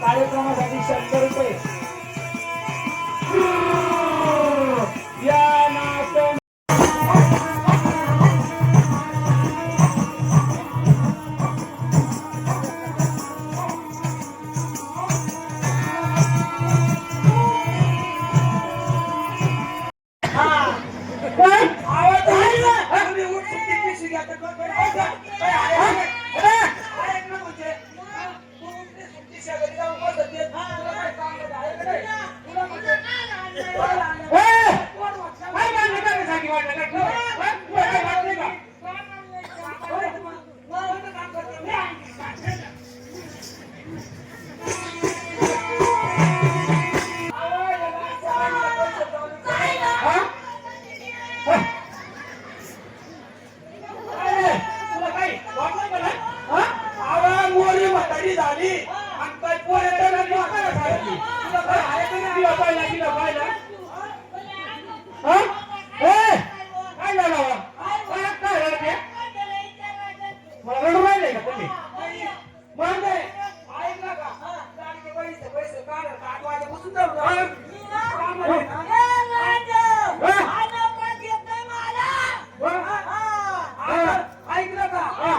कार्यक्रमासाठी 100 रुपये झाली आणि काय पोर तिला पाहिला तिला पाहिला हा ए काय झालं काय झालं ते मला रडू राहिले का तुम्ही मग नाही ऐकलं का गाडीचे पैसे काढ वाजेपासून ऐकलं का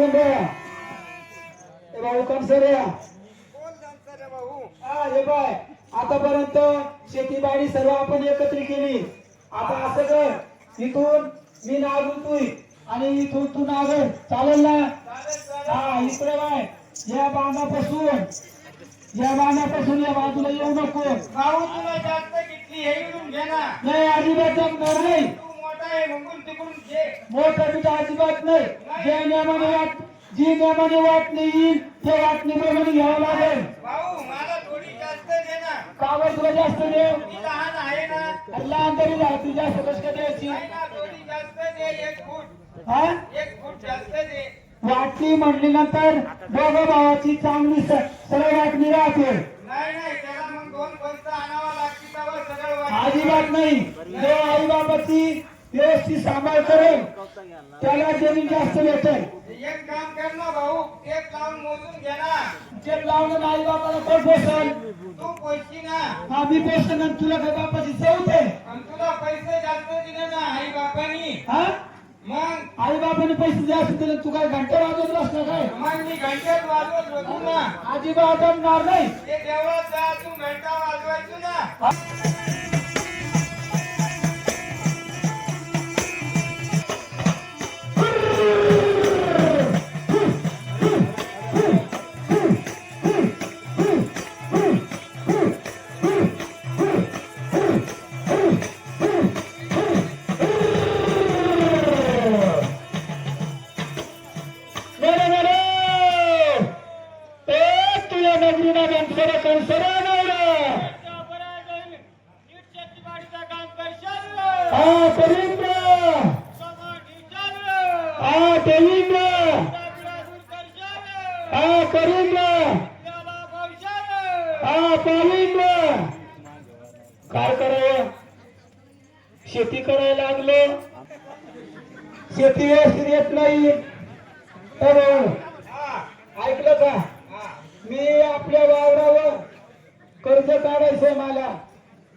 ए भाऊ कोण सर या हा हे बाय आतापर्यंत शेतीबाडी सर्व आपण एकत्र केली. आता असं कर इथून मी नागू तू आणि इथून तू नाग चालेल ना. हा इकडे बाय या बांधापासून या बाजूला येऊ नको. भाऊ तुला जास्त घेतली हे घेऊन घे ना. नाही अजिबात जमणार नाही. तू मोठा आहे म्हणून तिकडून घे. मोठा बिटा अजिबात नाही. जी नियमाने वाटणी येईल ते वाटणीप्रमाणे घ्यावं लागेल. भाऊ मला थोडी जास्त दे ना. कावर तुला जास्त दे. ती लहान आहे ना. लहान तरी जास्त जास्त कशी काय द्यायची. नाही ना थोडी जास्त दे. 1 फूट. हा 1 फूट जास्त दे. वाटणी म्हटली नंतर दोघं भावाची चांगली सरळ वाटणी राहते. नाही त्याला मग 2 बस्ता आणावा लागते तेव्हा सगळं वाटतं. अजिबात नाही. जो आई बाबाची व्यवस्थित सांभाळ करेल त्याला जमीन जास्त भेटेल. एक काम कर ना भाऊ. एक लावून मोजून घे ना. जे लावलं ना आई बाबाला कोण पोसल. तू पैसे ना. हा मी पोसल ना. तुला काय बापाची चव आहे. आणि तुला पैसे जास्त दिले ना आई बापानी. हा मग आई बाबाने पैसे जास्त दिले तू काय घंटा वाजवत बसला काय. मग मी घंट्यात वाजवत बसू ना. अजिबात जमणार नाही. ते देवळात जा तू घंटा वाजवायचो ना. काय करावं. शेती करायला लागलो. शेती व्यवस्थित येत नाही. तर ऐकलं का. मी आपल्या वावरावर कर्ज काढायचंय.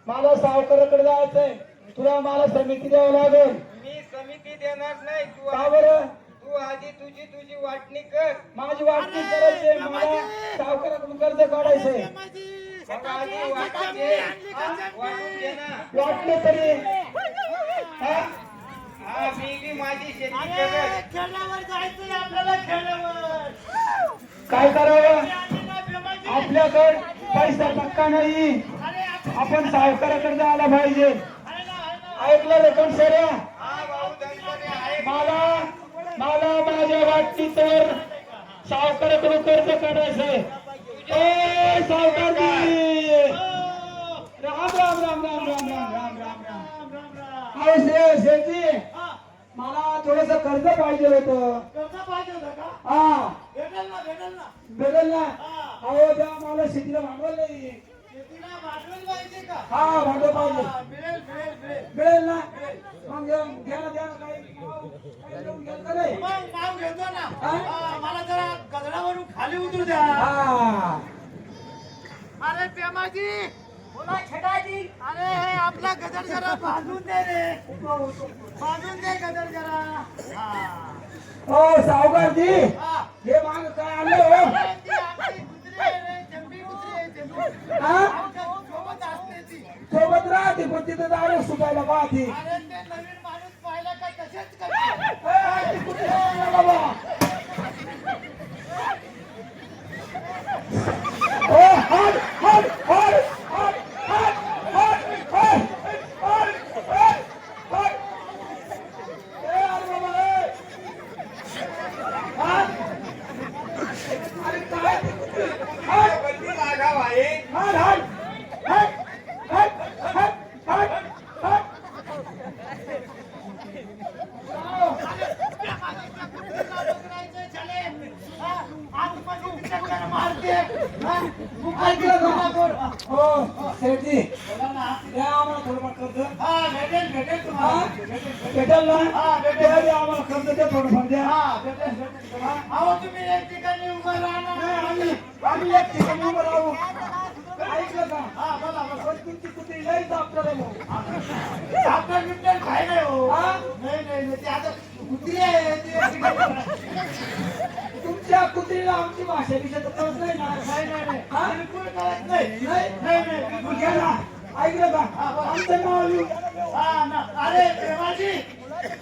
मला सावकाराकडे जायचंय. तुला मला समिती द्यावं लागेल. मी समिती देणार नाही. तू का बरं. तू आधी तुझी वाटणी कर. माझी वाटणी करायची. मला सावकाराकडून कर्ज काढायचंय. वाटले तरी मी माझी शेती खेळण्यावर जायचंय आपल्याला. खेळण्यावर काय करावं. आपल्याकडे पैसा पक्का नाही. आपण सावकाराकडे जायला पाहिजे. ऐकलं रे कोण सर. मला माझ्या वाटणी तर सावकाराकडून कर्ज काढायचंय. सावकारजी राम राम राम राम राम राम राम राम राम राम. शेठजी मला थोडस कर्ज पाहिजे होतं. हा भेटेल ना. अहो त्या मला शेतीला भांडवल नाही. हा भांडवल पाहिजे. मिळेल ना. मग घ्या ना काही मला जरा गजरावरून खाली उतरू द्या. अरे प्रेमाजी बोला छटाजी. अरे आपला गजर जरा बांधून दे रे. बांधून दे गजर जरा. हो सावकारजी हे माग काय आलं हो. सोबत राहते पण तिथं दारू सुटायला पाहते. नवीन माणूस पाहिला का तसेच करते. बाबा ओ हट हट हट हट हट हट हट हट. ए अरे बाबा अरे काय हट बंदी लागा भाई. हट हट हट हट हट हट हट. हो शेठजी द्या आम्हाला थोडंफार कर्ज. भेटेल तुम्हाला. भेटेल ना. आम्हाला कर्ज द्या थोडंफार द्या. अहो तुम्ही एक ठिकाणी उभं राहणार. आम्ही एक ठिकाणी उभं राहू. ऐकलं का. तुमची कुठे यायचं आपल्याला. आपलं बिबट्याला काय नाही हो. नाही ते आता कुत्री आहे. कुत्रीला आमची भाषा बिषा तर कळत नाही ना. नाही हा? बिलकुल कळत नाही. नाही मग घ्या ना. ऐकलं का आमचं नाव लिहून हा ना. अरे प्रेमाजी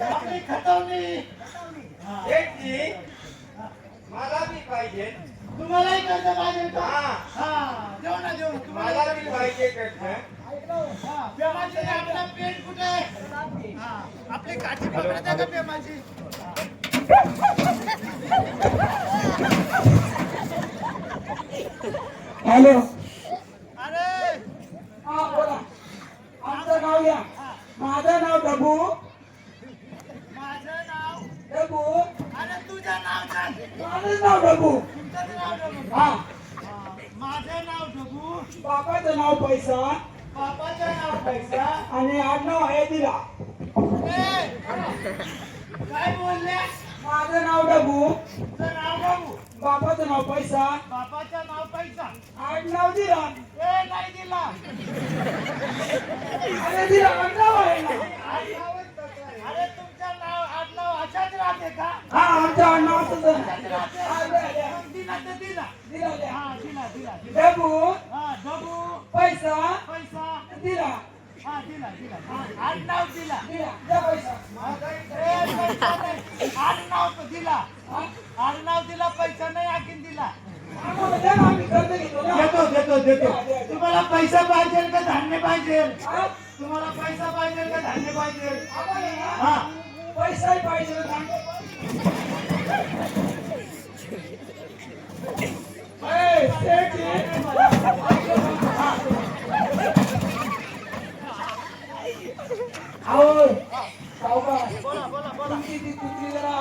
आपली खतवणी. शेठजी, मला बी पाहिजे. तुम्हालाही कर्ज पाहिजे का? हा. हा देऊ ना देऊ ना. मला बी पाहिजे कर्ज. हा, प्रेमाजी आपला पेट कुठे आहे? हा, आपली काठी पकडते का प्रेमाजी? हॅलो अरे हा बोला आमचं नाव घ्या माझं नाव डबू माझं नाव. डबू अरे तुझं नाव सांग. माझं नाव डबू तुमचं नाव डबू. हा माझं नाव डबू. बापाचं नाव पैसा बापाचं नाव पैसा. आणि आडनाव आहे दिला ए, काय बोलले? माझं नाव डबू तुझं नाव डबू. बापाचं नाव पैसा बापाचं नाव पैसा. आडनाव दिला ए नाही दिला. अरे दिला आडनाव आहे ना आडनावच तसं आहे. अरे तुमचं नाव आडनाव अशाच राहते का? हा आमचं आडनाव असंच अशाच आहे. राहते. हा, द्या. मग दिला तर दिला. दिला द्या. हा दिला दिला. डबू हा डबू पैसा पैसा. दिला हा दिला दिला. हा, आडनाव दिला. दिला द्या पैसा ए, पैसा नाही. आडनाव तो दिला. हा? आडनाव दिला पैसा नाही आणखीन दिला. आम्हाला द्या ना, आम्ही कर्ज घेतो ना. देतो देतो देतो. द्या, द्या. तुम्हाला पैसा पाहिजे का धान्य पाहिजे? हा? तुम्हाला पैसा पाहिजे का धान्य पाहिजे? आम्हाला ना हा पैसाही पाहिजे धान्य पाहिजे. ए, सेठ आहे. अहो, सावकार, बोला बोला बोला. तुमची ती कुत्री जरा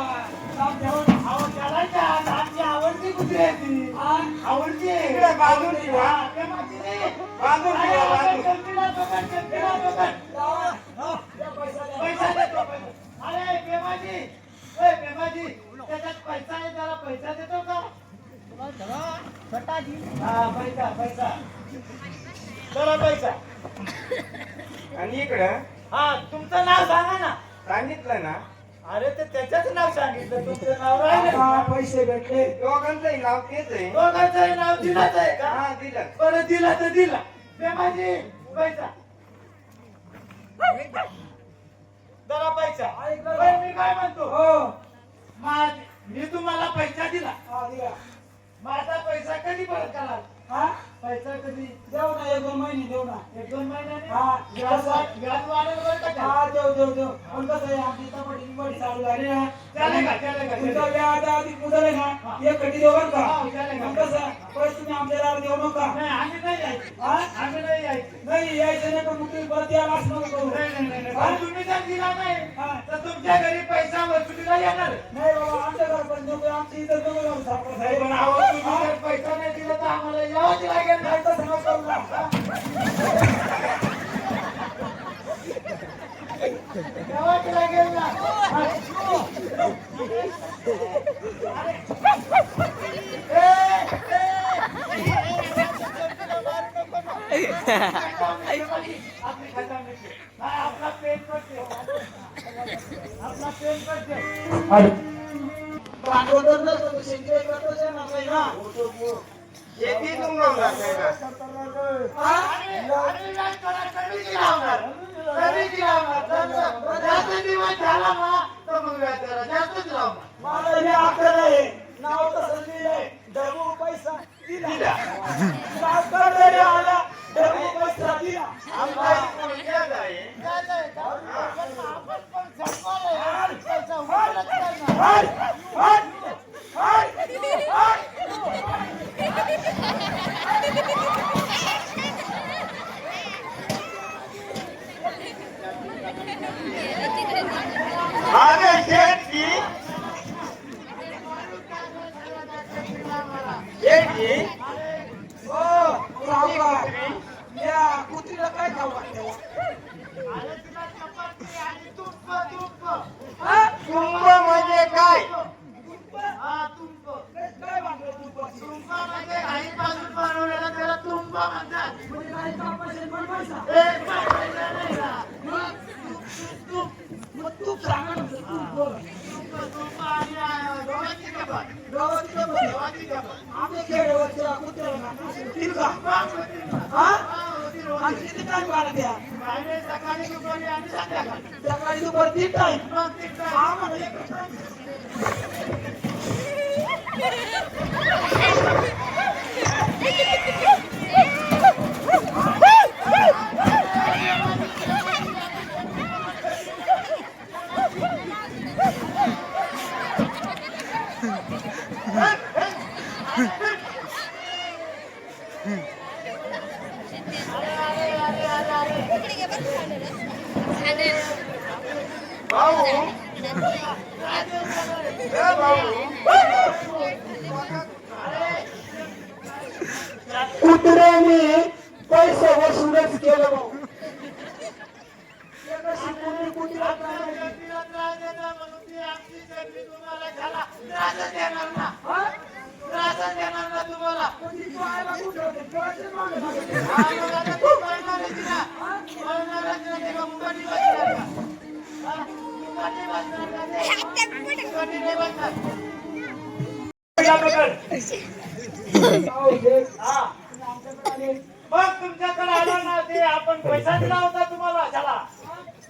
लांब ठेवा ना. अहो त्याला त्या आमची आवडती कुठे आहे ती? हा? आवडती इकडे बाजूची वा. हा, ते माझी नाही. बाजूची अरे, वा, आपण बाजू. चलतीला बघत, चलतीला बघत. लावा. हा, द्या पैसा द्या. पैसा देतो पैसा. अरे प्रेमाजी, ए प्रेमाजी, त्याच्यात पैसा आहे जरा पैसा देतो का? हा पैसा पैसा. जरा पैसा. आणि इकडं हा तुमचं नाव सांगा ना. सांगितलं ना, अरे ते त्याच्याच नाव सांगितलं तुमचं नाव राहिलं. हा, पैसे भेटले दोघांचंही नाव तेच आहे. दोघांचं नाव दिलाच आहे का? हा, दिलं. बरं दिला तर दिला. प्रेमाजी पैसा. जरा पैसा. ऐकलं पण मी काय म्हणतो, हो मी तुम्हाला पैसा दिला. हा दिला माझा पैसा कधी परत कराल? हा पैसा कधी? देऊ ना 1-2 महिने देऊ ना 1-2 महिन्याने. हा. व्याज वाढेल बरं का? हा देऊ पण कसं आहे आमची टमाटी चालू झाली ना चालेल का? चालेल का? तुमचा व्याज आधी मुदल आहे ना एक कटी देऊ बरं का हा, चालेल का? मग कसं पैसे तुम्ही आमच्या देऊ नका नाही आम्ही नाही यायचं. हा? आम्ही नाही यायचं. नाही यायचं नाही पण मग तुम्ही परत यायला असं नको करू नाही, नाही, नाही, नाही. हा? पण तुम्ही जर दिला नाही हा. तर तुमच्या घरी पैसा वसुलीला येणार. नाही बाबा आमच्या घर पण नको आमची इज्जत नको जाऊ सापडत नाही, पण अहो, तुम्ही जर पैसा नाही दिला तर आम्हाला यावंच लागेल ना. नाही तसं नको करू ना. यावंच लागेल ना. हा. आपली खतम नाही. आपला पेन करते. आपला पेन करते. भांडवल नसतं तर शेती करतोच आहे ना काही ना. शेती तुमचा हा? अरे व्याज थोडा कमी दिला होणार. कमी दिला होणार. जास्त दिवस झाला ना तर मग व्याज जरा जास्तच लावणार. मला हे अक्कल आहे नाव तसं लिहिलंय डबू पैसा दिला सावकार जरी आला डबू पैसा दिला आमचा एक व्याज आहे. व्याज आहे का? पण आपण पण जगवाल आहे. पैसा उचलत नाही ना. हट! हट! हट! हट! अरे शेठजी, शेठजी, हो, सावकार. या कुत्रीला काय खाऊ घातलं? अरे तुला चपाती आणि तुंप तुंप. हा? कुंभ म्हणजे काय? हा तुंप. काय भांडवल तू पैसे? तुंप म्हणजे आईपासून बनवलेला त्याला तुंप म्हणतात. म्हणजे काय काम असेल पण पैसा? एक पण पैसा नाही ना. तुंप मग तू सांगा ना, तू बोल. तुंप तुंप आणि गव्हाची कपात. गावाची गंमत. गव्हाची होतील का हा आणि किती टाइम काढत या सकाळी दुपारी आणि संध्याकाळी सकाळी दुपार 3 टाइम मग तिकडे हा मला एकच time. कुत्र्याने पैसा वसूलच केलं भाऊ एकाशी कुत्री कुत्र्याला काय माहिती? म्हणून ती आमची चटणी तुम्हाला खाला त्रासच देणार ना हा? त्रासच देणार ना तुम्हाला म्हणजे तू आयला कुठं होते? केव्हाचे मागे लागले? हा, मग आता तू पळणारच ना पळणारच ना ते का मुकाटी बसणार का हा? मुकाटी बसणार का ते? मुकाटी नाही बसणार जाऊ दे. हा आमच्याकडे आले. मग तुमच्याकडे आला ना ते आपण पैसा दिला होता तुम्हाला चला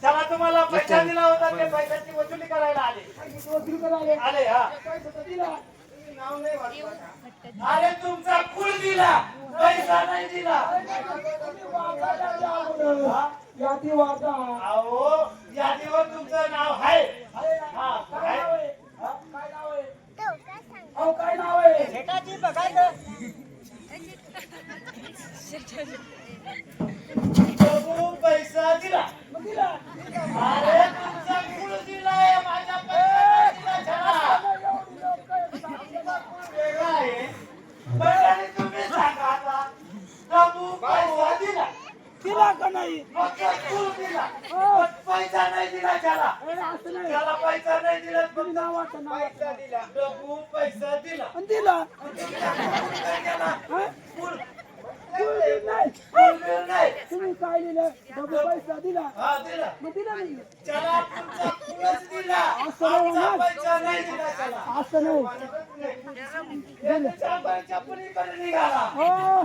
चला तुम्हाला पैसा दिला होता ते पैशाची वसुली करायला आले पैसे वसूल करायला आले. आले हा पैसा तर दिला. नाव नाही वाटलं का? अरे तुमचा कुळ दिला पैसा नाही दिला तुम्ही वाचायला आले अगोदर. यादी वाचा. अहो यादीवर तुमचं नाव आहे आहे ना? हा, काय आहे. नाव आहे? हा? काय नाव आहे? अहो, काय नाव आहे? प्रभू पैसा दिला मग दिला. अरे तुमचा कुळ दिलाय माझ्या पैसा नाही दिला चला. वेगळा आहे पण आणि तुम्ही सांगा आता प्रभू पैसा दिला दिला का नाही? फक्त कुळ दिला पण पैसा नाही दिला त्याला अरे, असं नाही. त्याला पैसा नाही दिला तुम्ही फक्त नाव वाचा, नाव वाचा. पैसा दिला प्रभू पैसा दिला आणि दिला. काय केला? हा? कुळ कुळ दिलं नाही. कुळ दिलं नाही तुम्ही काय दिलं? बाबा पैसा दिला. हा दिला मग दिला नाही. त्याला तुमचा कुळच दिला असं नाही आमचा होणार. पैसा नाही दिला त्याला असं नाही. त्याच्या पैसा पलीकडे निघाला हो,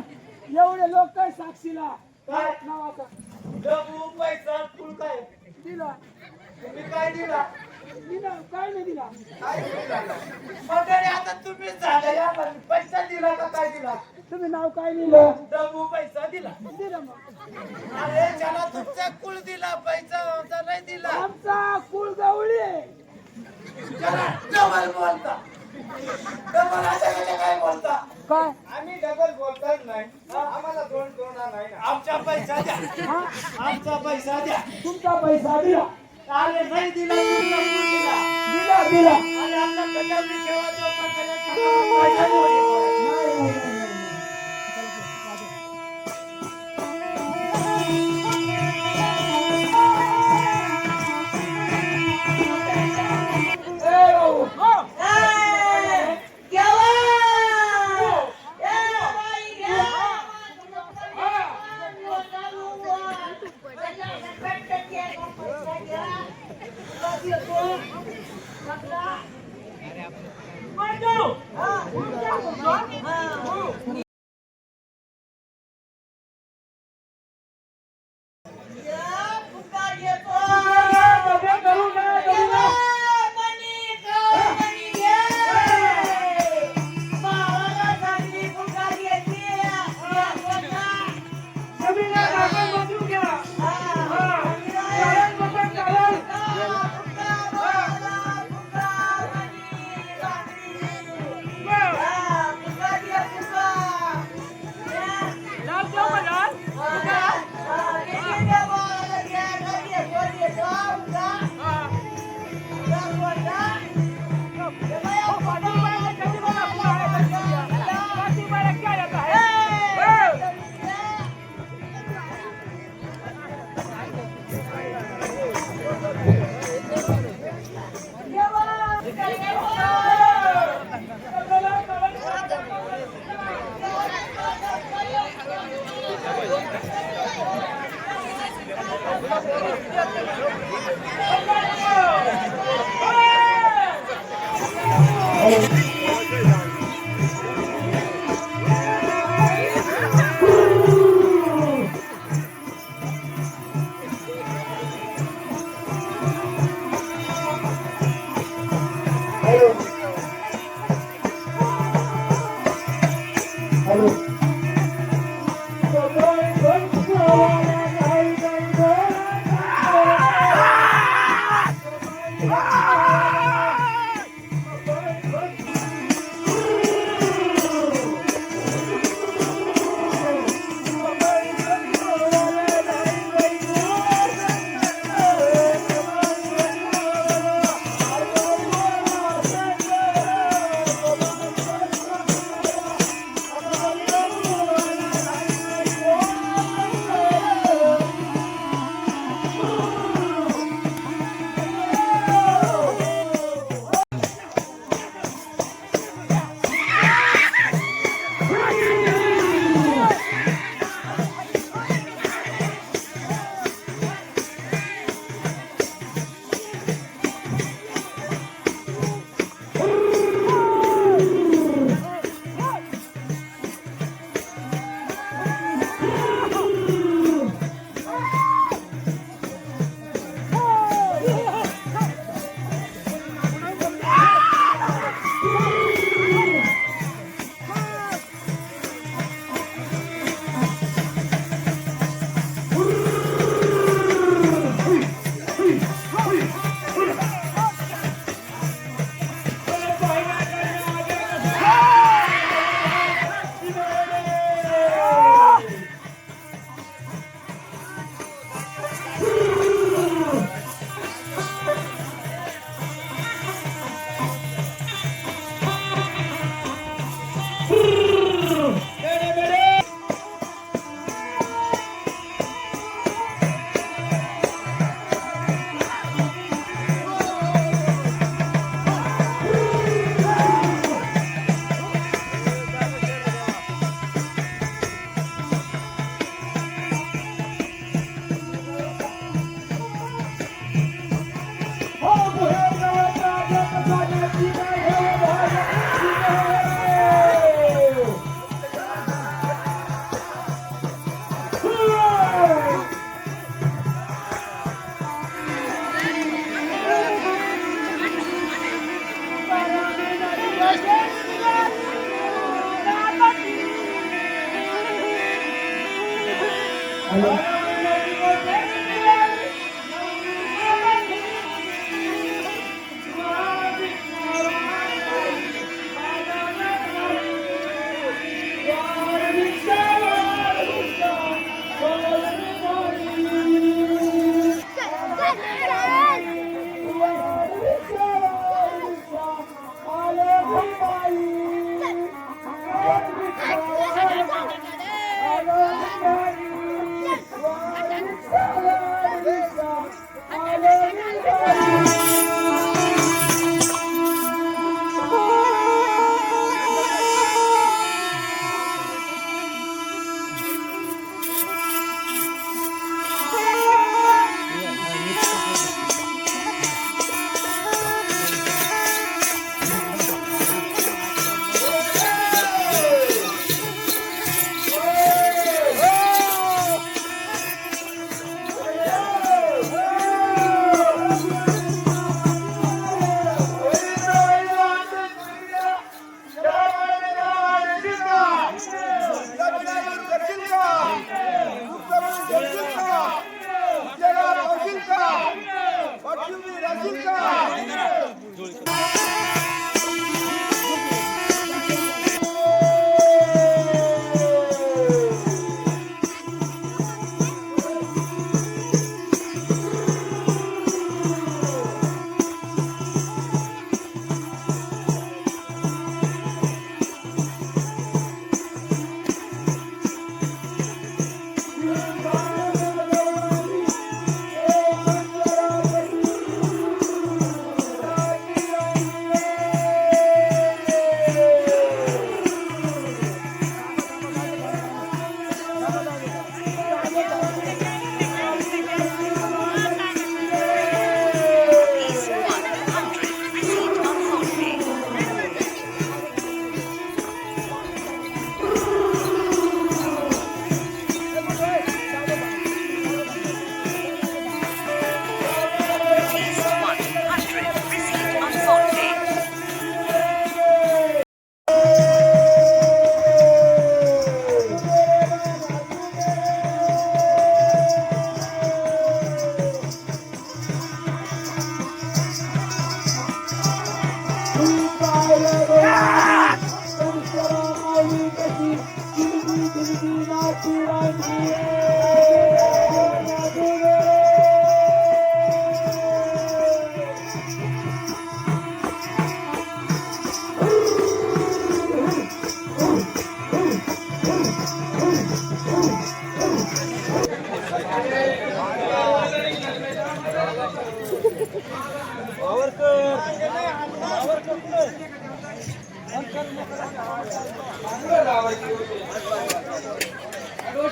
एवढे लोक काय साक्षीला काय नावाचा प्रभू पैसा कुळ काय दिला. तुम्ही काय दिला दिला काय नाही दिला. काय दिला वगैरे आता तुम्हीच झालं या पण पैसा दिला का काय दिला तुम्ही नाव काय लिहिलं? प्रभू पैसा दिला दिलं मग. अरे त्याला तुमचा कुळ दिला पैसा आमचा नाही दिला आमचा कुळ गवळी आहे. त्याला डबल बोलता डबल आता काय बोलता काय आम्ही डबल बोलतात नाही आम्हाला दोन दोन नाही आमचा पैसा द्या हा? आमचा पैसा द्या तुमचा पैसा दिला. अरे नाही दिला तुमचा कुळ दिला दिला दिला. अरे आमचा कटावली ठेवा जो पैसा नाही नाही, नाही, नाही, नाही. ए, भाऊ. Hello Yes!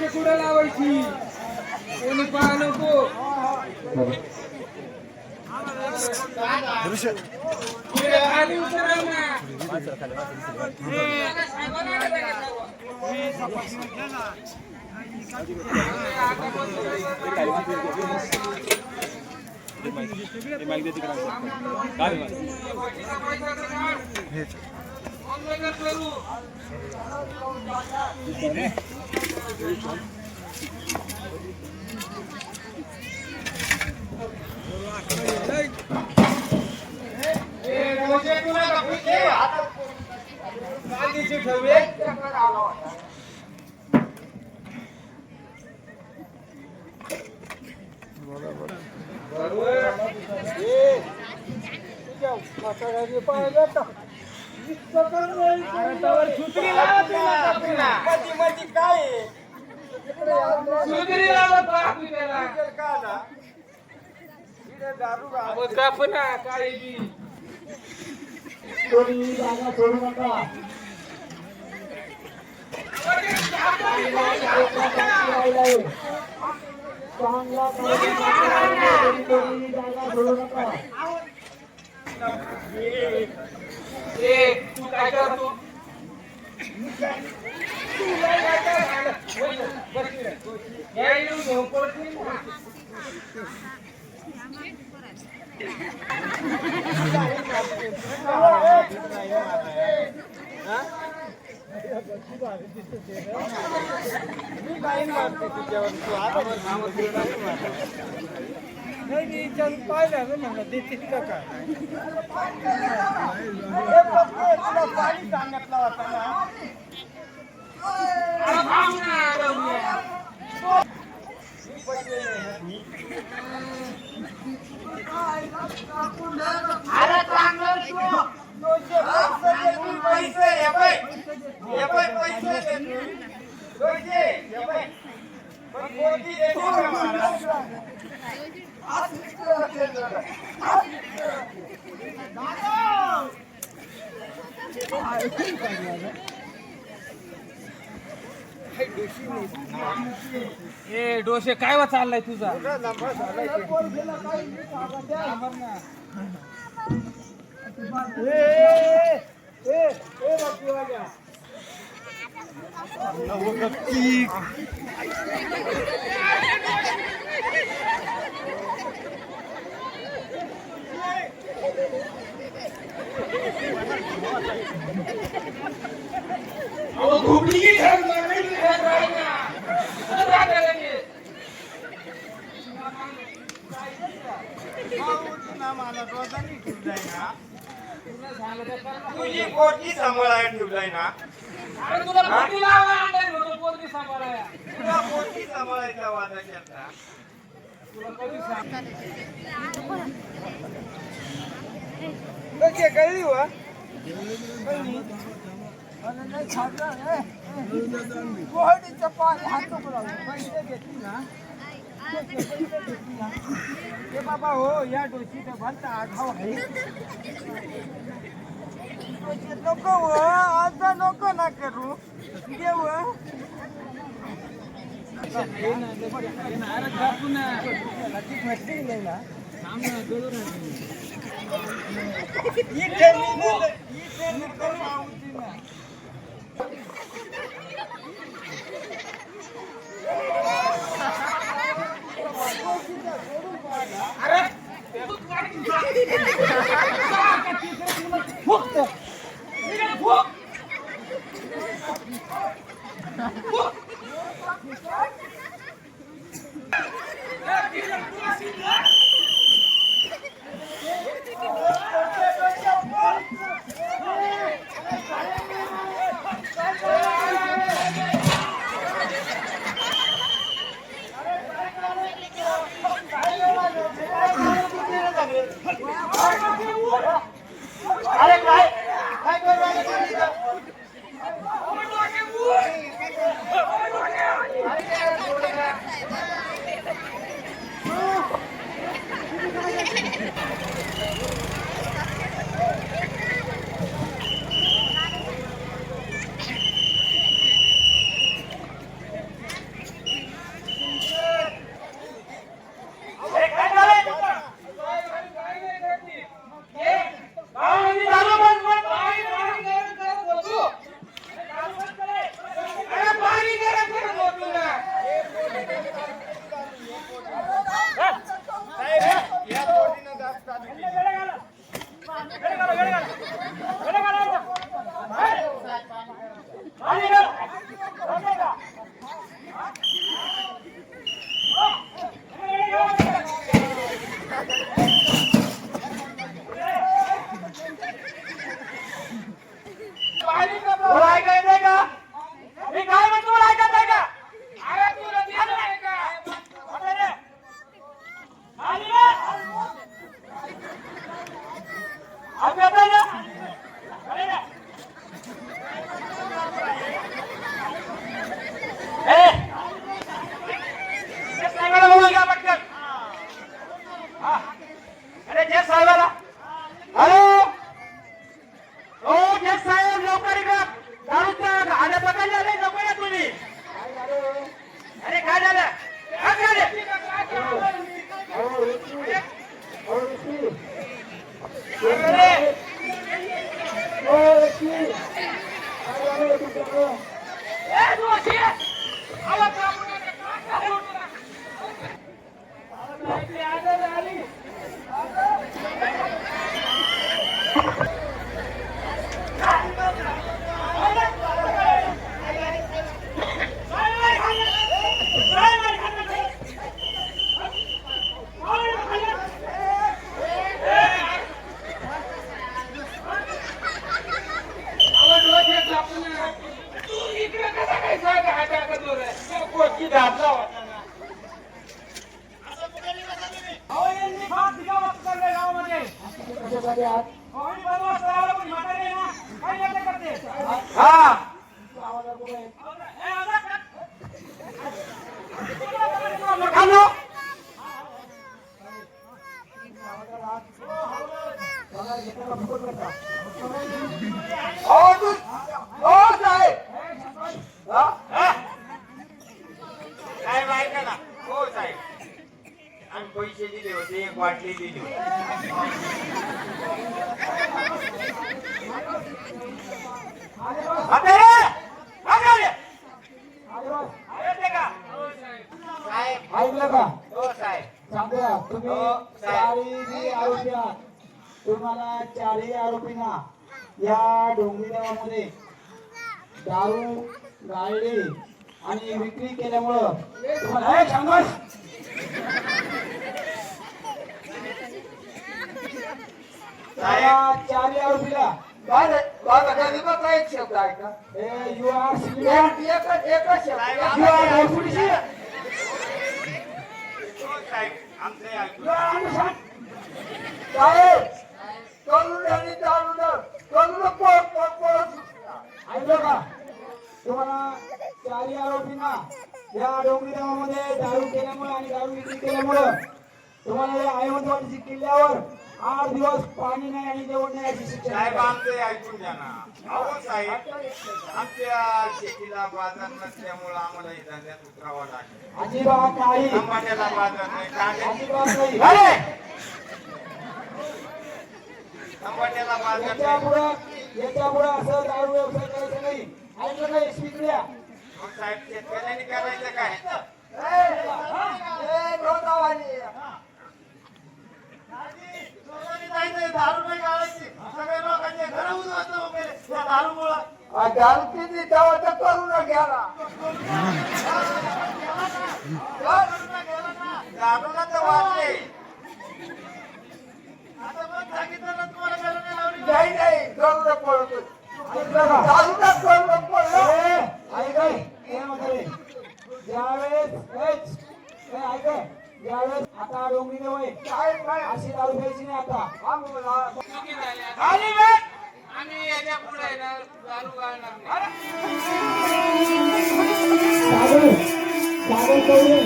कुठं लावायची कोणी पाहा नको खाली उतरा ना. कोणी जागा सोडू नका. चांगला कोणी जागा सोडू नका. तू काय करतो पाहिलं म्हणलं देतील का काय पाणी सांगितलं होतं ना. अरे चांगलं पैसे ए डोसे काय वा चाललाय तुझा तुझी पोटी सांभाळायला ठेवलाय ना. तुला पोटी लावा आणलाय होतो पोटी सांभाळाया तुला पोटी सांभाळायचा वादा केला. तुला कधी सांग कळली वा पोहडीचं पाणी हात पैसे घेतली ना ते बाबा हो या डोशी भरता आठाव आहे नको व आता नको ना करू देव अरे काय काय करू राहिले तुम्ही इथं? अरे काय झालंय? गावामध्ये दारू बंद बंद अरे पाणी गरम करत होतो ना. तुला ऐकायचं आहे का? मी काय म्हणतो तुला ऐकायचं आहे का? अरे तुला ध्यान आहे का? अरे रे. आली रे. आप येताय ना? अरे रे. ए. जे साहेबाला बोलवा का पटकन? हा. अरे जे साहेबाला. हॅलो. ओ जज साहेब लवकर इकडे दारूच्या गाड्या पकडल्या नाही लवकर या तुम्ही. अरे काय झालं? काय झालं? अरे ए तू अशी आहे? आवाज काढू नका. पैसे दिले होते एक वाटली दिली होती. आता रे आगा रे अरे ते का साहेब ऐकलं का? हो साहेब सांगा तुम्ही हो, साहेब. चारही आरोपी आहात. तुम्हाला चारही आरोपींना या डोंगरीगावामध्ये दारू गाळली आणि विक्री केल्यामुळं तुम्हाला हे सांगा साहेब चारही आरोपीला एक शब्द ऐका यू आर सिलेक्ट एकच शब्द यू आर ऑफिशियल साहेब आमचे ऐकू यू आर अंडरस्टँड साहेब करून आणि करून ऐकलं का? तुम्हाला चारही आरोपींना या डोंगरी गावामध्ये दारू केल्यामुळे आणि दारू विक्री केल्यामुळं तुम्हाला या आयवंतवाडीची किल्ल्यावर 8 दिवस पाणी नाही आणि जेवण नाही याची शिक्षा साहेब आहे. आमचे ऐकून घ्या ना. अहो साहेब आमच्या शेतीला बाजार नसल्यामुळं आम्हाला हे धंद्यात उतरावं लागेल. अजिबात नाही टमाट्याला बाजार नाही कांद्याला अजिबात नाही अरे टमाट्याला बाजार नाही. याच्यापुढं असं दारू व्यवसाय करायचा नाही. ऐकलं नाही स्वीकड्या मग साहेब शेतकऱ्यांनी करायचं काय? दारू नाही गाळायची सगळ्या लोकांचे घर उद्ध्वस्त होते त्या दारूमुळं. दारू किती तेव्हा तर करून घ्याला दारूला तर वाचले. आता मग सांगितलं ना तुम्हाला गरज नाही लावली. नाही नाही करून पळतो ऐकलं का? दारूला करून पडलो. ज्यावेळेस आता डोंगरी वय काय काय अशी दारू प्यायची नाही आता आली वेळ सागर सागर कवळे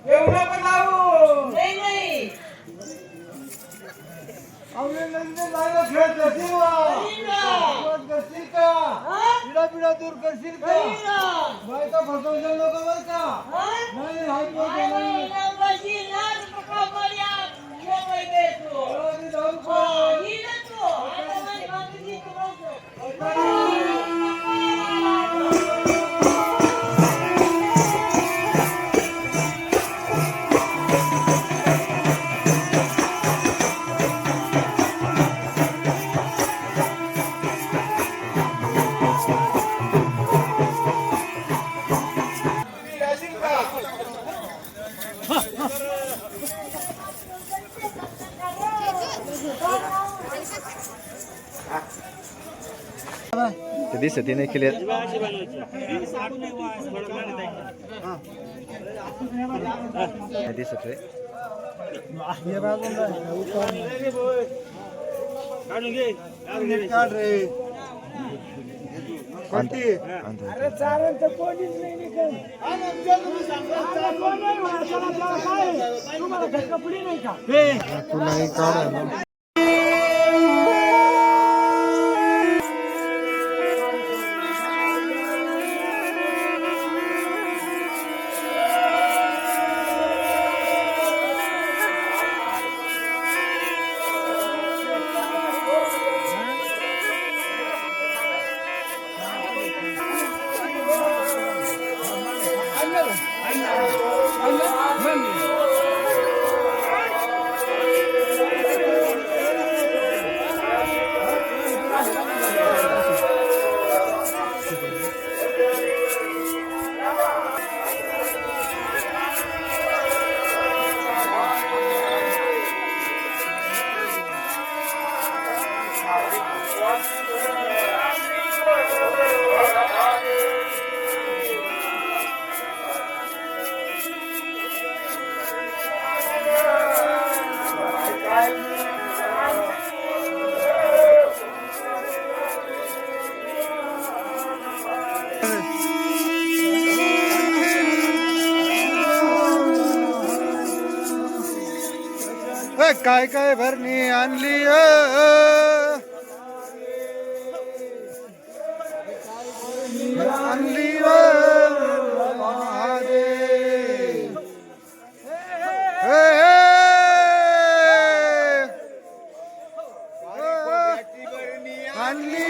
एवढं पण लावू नाही नाही खेळ करशील का पिढा पिढा दूर करशील का बायका फसवशील लोक बर का नाही हात ते दिसत नाही क्लिअर दिसत रे काढ रे अरे चालेल तर कोणीच नाही तुम्हाला कपडी नाही का काय काय भरणी आणली आणली आणली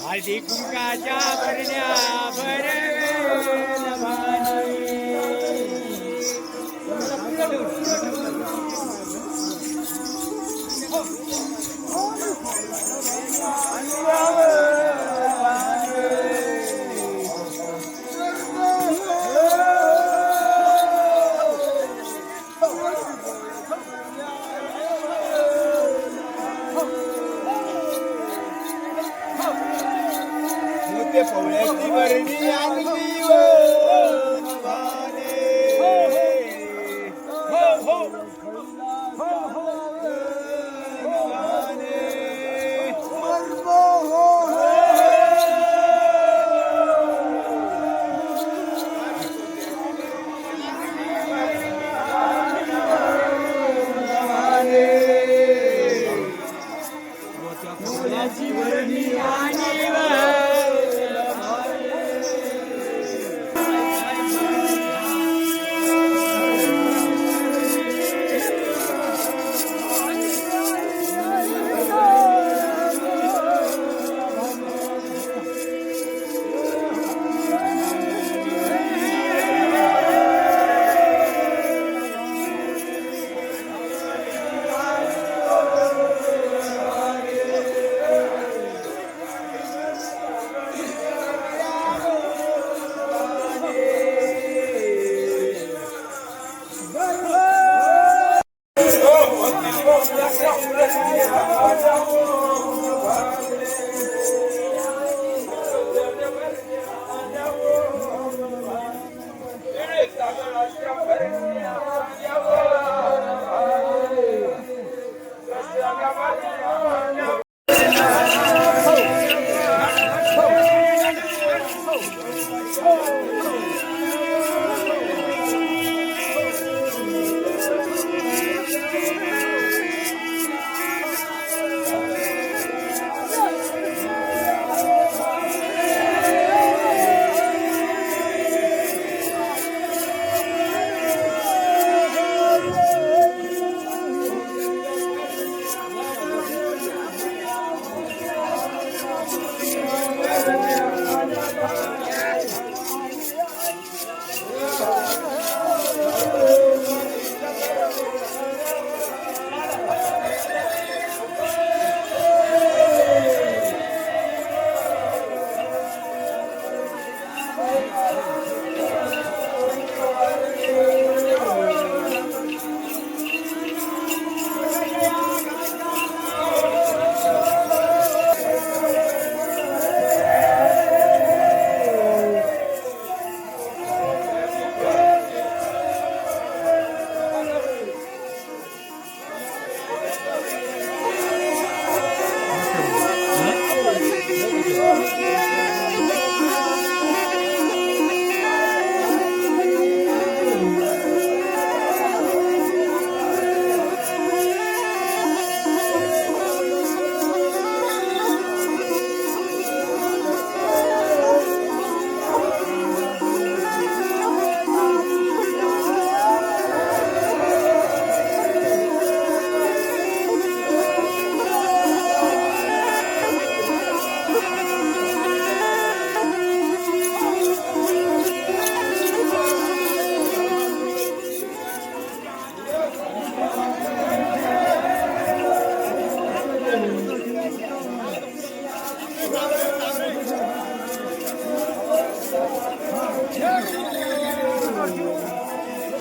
हळदी कुंकाच्या भरण्या भरवेल पवळ्याची भरणी आणली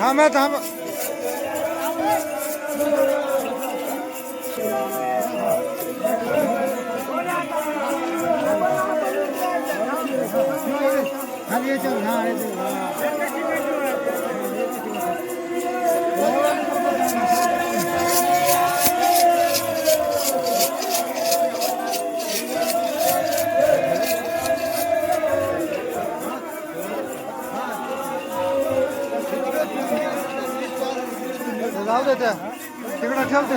थांबा थांबा जाऊ दे त्या तिकडं ठेवते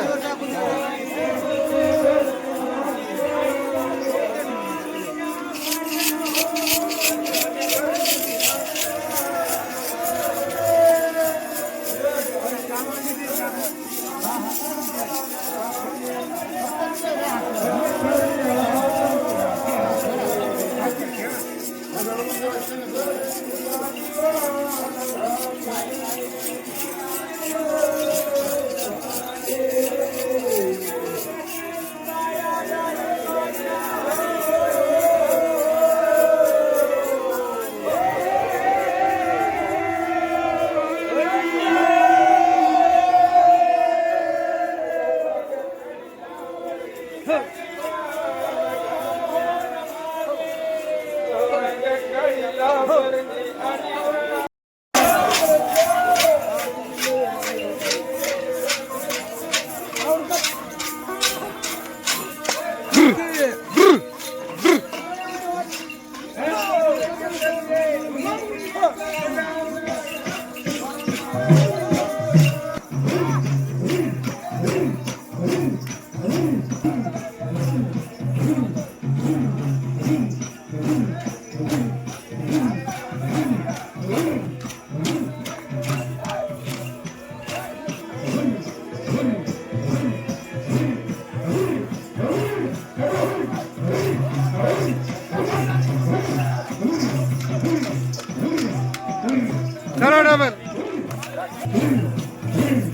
चला डबल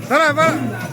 चला बरं